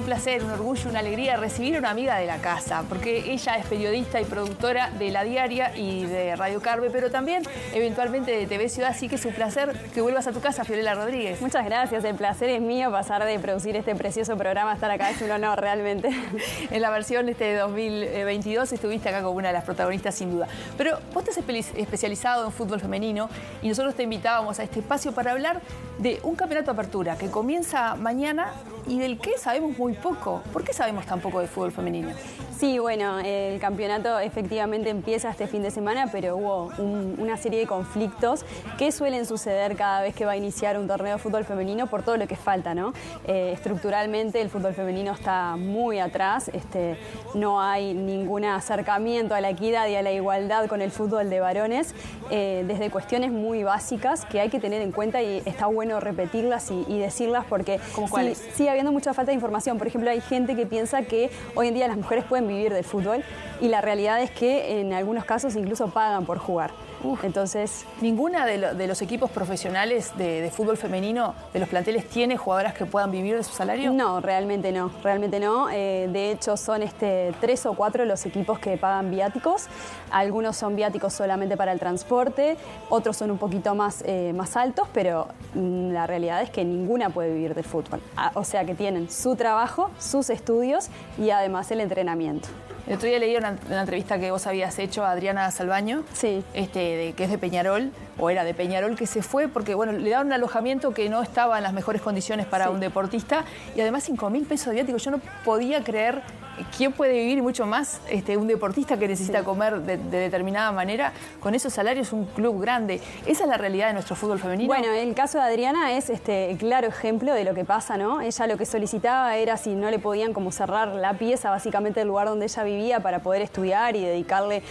placer, un orgullo, una alegría recibir a una amiga de la casa, porque ella es periodista y productora de La Diaria y de Radio Carve, pero también eventualmente de TV Ciudad, así que es un placer que vuelvas a tu casa, Fiorella Rodríguez. Muchas gracias, el placer es mío pasar de producir este precioso programa a estar acá, es un honor realmente. En la versión de 2022 estuviste acá como una de las protagonistas sin duda. Pero vos te has especializado en fútbol femenino y nosotros te invitábamos a este espacio para hablar de un campeonato de apertura que comienza mañana y del que sabemos muy poco. ¿Por qué sabemos tan poco de fútbol femenino? Sí, bueno, el campeonato efectivamente empieza este fin de semana, pero hubo una serie de conflictos que suelen suceder cada vez que va a iniciar un torneo de fútbol femenino por todo lo que falta, ¿no? Estructuralmente el fútbol femenino está muy atrás, no hay ningún acercamiento a la equidad y a la igualdad con el fútbol de varones, desde cuestiones muy básicas que hay que tener en cuenta y está bueno repetirlas y decirlas porque sigue habiendo mucha falta de información. Por ejemplo, hay gente que piensa que hoy en día las mujeres pueden vivir del fútbol y la realidad es que en algunos casos incluso pagan por jugar. Entonces, ¿ninguna de los equipos profesionales de fútbol femenino, de los planteles, tiene jugadoras que puedan vivir de su salario? No, realmente no, realmente no. De hecho, son 3 o 4 los equipos que pagan viáticos. Algunos son viáticos solamente para el transporte, otros son un poquito más altos, pero la realidad es que ninguna puede vivir del fútbol. O sea que tienen su trabajo, sus estudios y además el entrenamiento. El otro día leí una entrevista que vos habías hecho a Adriana Salvaño, sí. Que es de Peñarol, o era de Peñarol, que se fue porque bueno, le daban un alojamiento que no estaba en las mejores condiciones para un deportista y además 5.000 pesos de viático. Yo no podía creer quién puede vivir, y mucho más un deportista que necesita comer de determinada manera, con esos salarios, un club grande. ¿Esa es la realidad de nuestro fútbol femenino? Bueno, el caso de Adriana es claro ejemplo de lo que pasa, ¿no? Ella lo que solicitaba era si no le podían como cerrar la pieza, básicamente el lugar donde ella vivía, para poder estudiar y dedicarle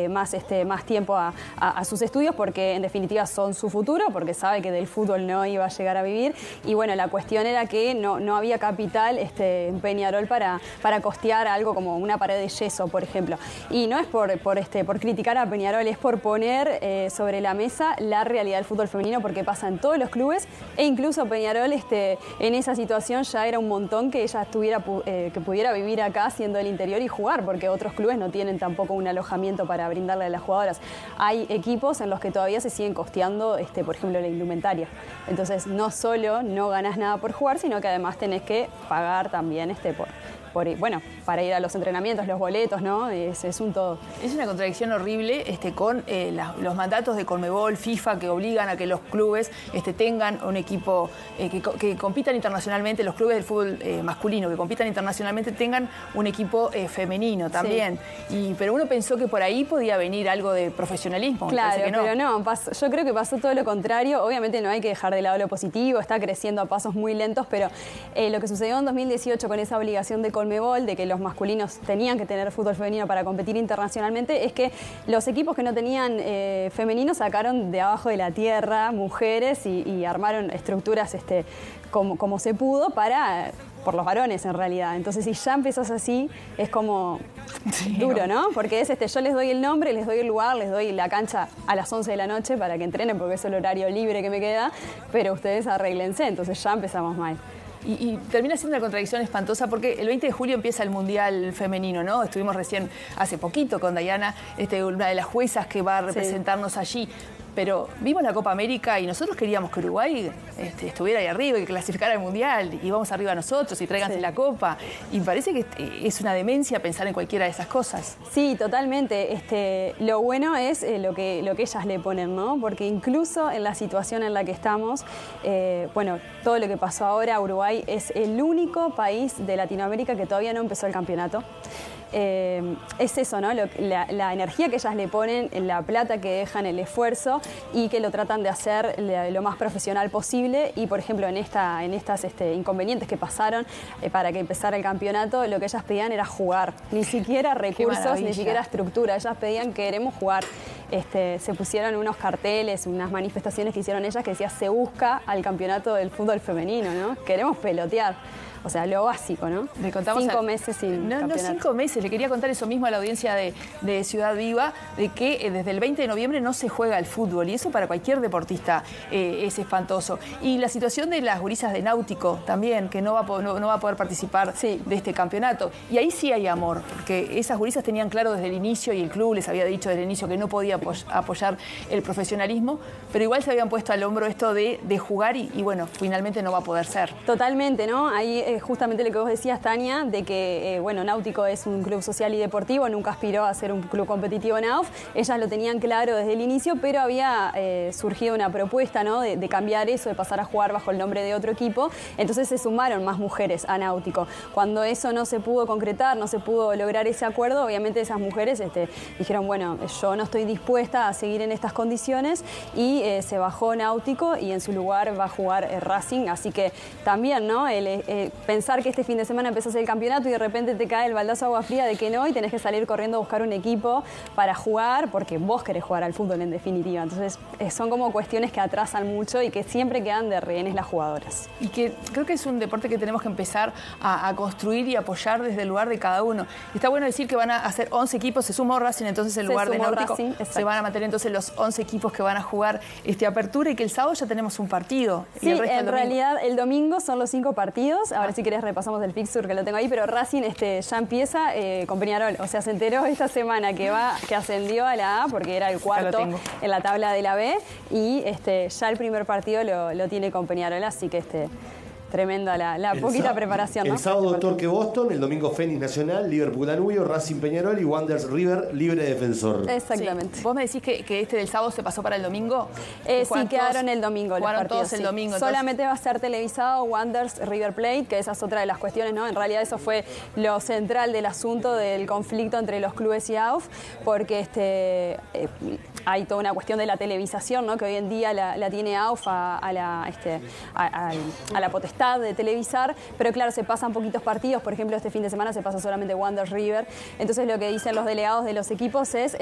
más tiempo a sus estudios, porque en definitiva son su futuro, porque sabe que del fútbol no iba a llegar a vivir. Y bueno, la cuestión era que no había capital en Peñarol para costear algo como una pared de yeso, por ejemplo. Y no es por criticar a Peñarol, es por poner sobre la mesa la realidad del fútbol femenino, porque pasa en todos los clubes e incluso Peñarol en esa situación ya era un montón que ella que pudiera vivir acá siendo del interior y jugar, porque otros clubes no tienen tampoco un alojamiento para brindarle a las jugadoras. Hay equipos en los que todavía se siguen costeando, por ejemplo, la indumentaria. Entonces, no solo no ganás nada por jugar, sino que además tenés que pagar también para ir a los entrenamientos, los boletos, ¿no? Es un todo. Es una contradicción horrible con los mandatos de Conmebol, FIFA, que obligan a que los clubes tengan un equipo que compitan internacionalmente, los clubes del fútbol masculino que compitan internacionalmente tengan un equipo femenino también. Sí. Pero uno pensó que por ahí podía venir algo de profesionalismo. Claro, pero no, yo creo que pasó todo lo contrario. Obviamente no hay que dejar de lado lo positivo, está creciendo a pasos muy lentos, pero lo que sucedió en 2018 con esa obligación de Conmebol, de que los masculinos tenían que tener fútbol femenino para competir internacionalmente, es que los equipos que no tenían femeninos sacaron de abajo de la tierra mujeres y armaron estructuras como se pudo por los varones en realidad. Entonces, si ya empezás así, es como duro, ¿no? Porque es yo les doy el nombre, les doy el lugar, les doy la cancha a las 11 de la noche para que entrenen, porque es el horario libre que me queda, pero ustedes arréglense. Entonces ya empezamos mal. Y termina siendo una contradicción espantosa porque el 20 de julio empieza el Mundial Femenino, ¿no? Estuvimos recién hace poquito con Dayana, una de las juezas que va a representarnos allí. Pero vimos la Copa América y nosotros queríamos que Uruguay estuviera ahí arriba y que clasificara al Mundial, y vamos arriba nosotros y tráiganse la Copa. Y parece que es una demencia pensar en cualquiera de esas cosas. Sí, totalmente. Lo bueno es lo que ellas le ponen, ¿no? Porque incluso en la situación en la que estamos, todo lo que pasó ahora, Uruguay es el único país de Latinoamérica que todavía no empezó el campeonato. Es eso, ¿no? La energía que ellas le ponen, la plata que dejan, el esfuerzo, y que lo tratan de hacer lo más profesional posible. Y por ejemplo, en estas inconvenientes que pasaron para que empezara el campeonato, lo que ellas pedían era jugar, ni siquiera recursos, ni siquiera estructura. Ellas pedían: queremos jugar. se pusieron unos carteles, unas manifestaciones que hicieron ellas que decía se busca al campeonato del fútbol femenino, ¿no? Queremos pelotear. O sea, lo básico, ¿no? Le contamos 5 meses sin campeonato. No, 5 meses. Le quería contar eso mismo a la audiencia de Ciudad Viva, de que desde el 20 de noviembre no se juega al fútbol, y eso para cualquier deportista es espantoso. Y la situación de las gurisas de náutico también, que no va a poder participar de este campeonato. Y ahí sí hay amor, porque esas gurisas tenían claro desde el inicio, y el club les había dicho desde el inicio que no podía apoyar el profesionalismo, pero igual se habían puesto al hombro esto de jugar y bueno, finalmente no va a poder ser. Totalmente, ¿no? Ahí justamente lo que vos decías, Tania, de que, bueno, Náutico es un club social y deportivo, nunca aspiró a ser un club competitivo en AUF, ellas lo tenían claro desde el inicio, pero había surgido una propuesta, ¿no? de cambiar eso, de pasar a jugar bajo el nombre de otro equipo, entonces se sumaron más mujeres a Náutico. Cuando eso no se pudo concretar, no se pudo lograr ese acuerdo, obviamente esas mujeres dijeron, bueno, yo no estoy dispuesta a seguir en estas condiciones, y se bajó Náutico y en su lugar va a jugar Racing, así que también, ¿no? Pensar que este fin de semana empezás el campeonato y de repente te cae el baldazo de agua fría de que no, y tenés que salir corriendo a buscar un equipo para jugar, porque vos querés jugar al fútbol en definitiva. Entonces son como cuestiones que atrasan mucho y que siempre quedan de rehenes las jugadoras. Y que creo que es un deporte que tenemos que empezar a construir y apoyar desde el lugar de cada uno. Y está bueno decir que van a hacer 11 equipos, se sumó Racing, entonces en lugar de Náutico Racing, se van a mantener entonces los 11 equipos que van a jugar apertura, y que el sábado ya tenemos un partido. Sí, en realidad el domingo son los 5 partidos, ahora si querés repasamos el fixture que lo tengo ahí, pero Racing ya empieza con Peñarol, o sea, se enteró esta semana que ascendió a la A porque era el cuarto en la tabla de la B, y ya el primer partido lo tiene con Peñarol, así que tremenda la poquita preparación, ¿no? El sábado Torque Boston, el domingo Fénix Nacional, Liverpool Danubio, Racing Peñarol y Wanderers River Libre Defensor. Exactamente. Sí. ¿Vos me decís que este del sábado se pasó para el domingo? Sí, quedaron el domingo los partidos. Todos el domingo. Entonces... Solamente va a ser televisado Wanderers River Plate, que esa es otra de las cuestiones, ¿no? En realidad eso fue lo central del asunto del conflicto entre los clubes y AUF, porque hay toda una cuestión de la televisación, ¿no? Que hoy en día la tiene AUF a la potestad de televisar, pero claro, se pasan poquitos partidos. Por ejemplo, este fin de semana se pasa solamente Wanderers River. Entonces lo que dicen los delegados de los equipos es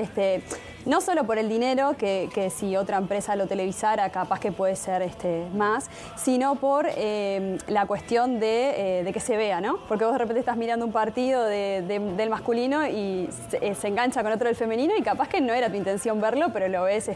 no solo por el dinero, que si otra empresa lo televisara capaz que puede ser más, sino por la cuestión de que se vea, ¿no? Porque vos de repente estás mirando un partido del masculino y se engancha con otro del femenino, y capaz que no era tu intención verlo, pero lo ves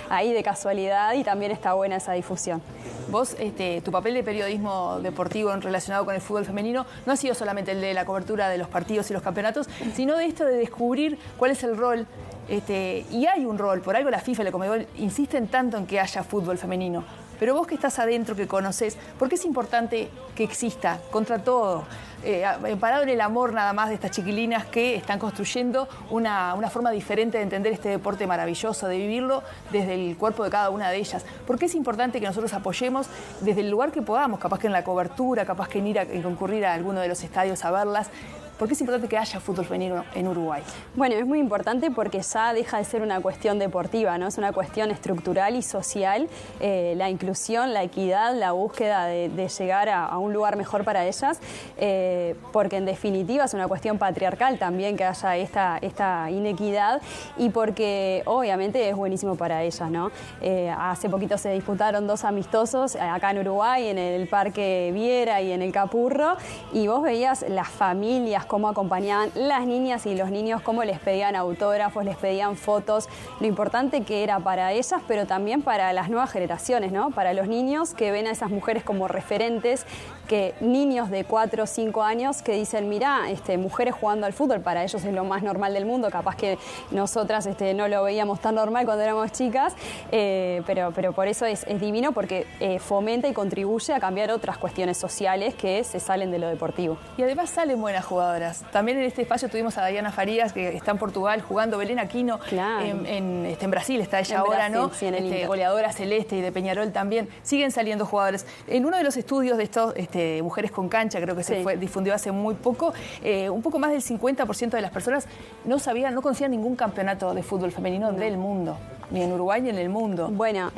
ahí de casualidad, y también está buena esa difusión. Vos, tu papel de periodismo deportivo relacionado con el fútbol femenino no ha sido solamente el de la cobertura de los partidos y los campeonatos, sino de esto de descubrir cuál es el rol. Y hay un rol, por algo la FIFA y la Conmebol insisten tanto en que haya fútbol femenino. Pero vos que estás adentro, que conocés, ¿por qué es importante que exista contra todo? Parado en el amor nada más de estas chiquilinas que están construyendo una forma diferente de entender este deporte maravilloso, de vivirlo desde el cuerpo de cada una de ellas. ¿Por qué es importante que nosotros apoyemos desde el lugar que podamos, capaz que en la cobertura, capaz que en concurrir a alguno de los estadios a verlas? ¿Por qué es importante que haya fútbol femenino en Uruguay? Bueno, es muy importante porque ya deja de ser una cuestión deportiva, ¿no? Es una cuestión estructural y social. La inclusión, la equidad, la búsqueda de llegar a un lugar mejor para ellas, porque en definitiva es una cuestión patriarcal también que haya esta inequidad, y porque obviamente es buenísimo para ellas, ¿no? Hace poquito se disputaron 2 amistosos acá en Uruguay, en el Parque Viera y en el Capurro, y vos veías las familias, cómo acompañaban las niñas y los niños, cómo les pedían autógrafos, les pedían fotos, lo importante que era para ellas, pero también para las nuevas generaciones, ¿no? Para los niños que ven a esas mujeres como referentes, que niños de 4 o 5 años que dicen, mirá, mujeres jugando al fútbol, para ellos es lo más normal del mundo, capaz que nosotras no lo veíamos tan normal cuando éramos chicas, pero por eso es divino, porque fomenta y contribuye a cambiar otras cuestiones sociales que se salen de lo deportivo. Y además salen buenas jugadoras. También en este espacio tuvimos a Dayana Farías, que está en Portugal jugando, Belén Aquino, claro. en Brasil está ella ahora, ¿no? Sí, goleadora celeste, y de Peñarol también. Siguen saliendo jugadores. En uno de los estudios de estos Mujeres con Cancha, creo que se difundió hace muy poco, un poco más del 50% de las personas no conocían ningún campeonato de fútbol femenino del mundo, ni en Uruguay ni en el mundo. Bueno,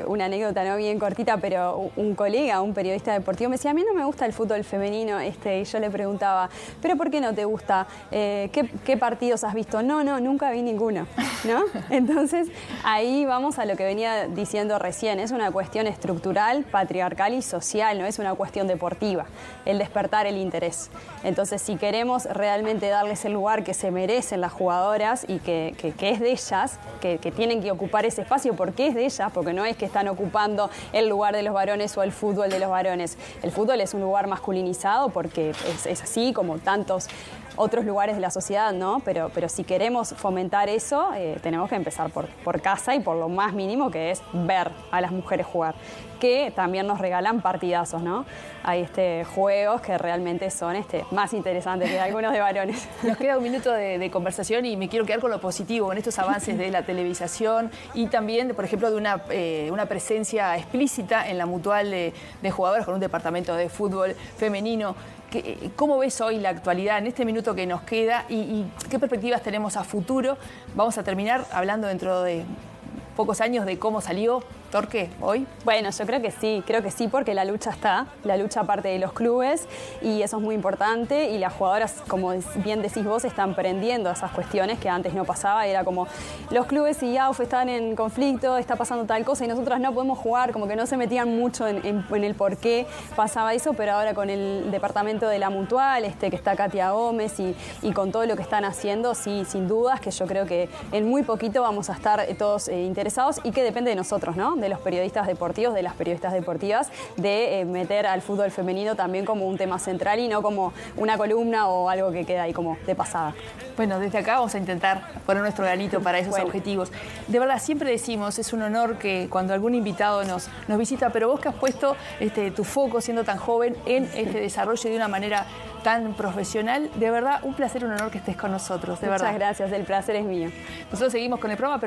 una anécdota no bien cortita, pero un colega, un periodista deportivo, me decía, a mí no me gusta el fútbol femenino, y yo le preguntaba, pero ¿por qué no te gusta? ¿Qué partidos has visto? No, nunca vi ninguno, ¿no? Entonces, ahí vamos a lo que venía diciendo recién, es una cuestión estructural, patriarcal y social, no es una cuestión deportiva, el despertar el interés. Entonces, si queremos realmente darles el lugar que se merecen las jugadoras y que es de ellas, que tienen que ocupar ese espacio porque es de ellas, porque no es que están ocupando el lugar de los varones o el fútbol de los varones. El fútbol es un lugar masculinizado porque es así como tantos otros lugares de la sociedad, ¿no? Pero si queremos fomentar eso, tenemos que empezar por casa y por lo más mínimo, que es ver a las mujeres jugar, que también nos regalan partidazos, ¿no? Hay juegos que realmente son más interesantes que algunos de varones. Nos queda un minuto de conversación y me quiero quedar con lo positivo, con estos avances de la televisación y también, por ejemplo, de una presencia explícita en la mutual de jugadoras con un departamento de fútbol femenino. ¿Cómo ves hoy la actualidad en este minuto que nos queda y qué perspectivas tenemos a futuro? Vamos a terminar hablando dentro de pocos años de cómo salió Torque hoy. Bueno, yo creo que sí porque la lucha está, la lucha parte de los clubes y eso es muy importante y las jugadoras, como bien decís vos, están aprendiendo esas cuestiones que antes no pasaba, era como los clubes y AUF están en conflicto, está pasando tal cosa y nosotras no podemos jugar, como que no se metían mucho en el por qué pasaba eso, pero ahora con el departamento de la mutual, que está Katia Gómez y con todo lo que están haciendo, sí, sin dudas que yo creo que en muy poquito vamos a estar todos interesados y que depende de nosotros, ¿no? De los periodistas deportivos, de las periodistas deportivas, de meter al fútbol femenino también como un tema central y no como una columna o algo que queda ahí como de pasada. Bueno, desde acá vamos a intentar poner nuestro granito para esos objetivos. De verdad, siempre decimos, es un honor que cuando algún invitado nos visita, pero vos que has puesto tu foco, siendo tan joven, en este desarrollo de una manera tan profesional, de verdad, un placer, un honor que estés con nosotros, de verdad. Muchas gracias, el placer es mío. Nosotros seguimos con el programa.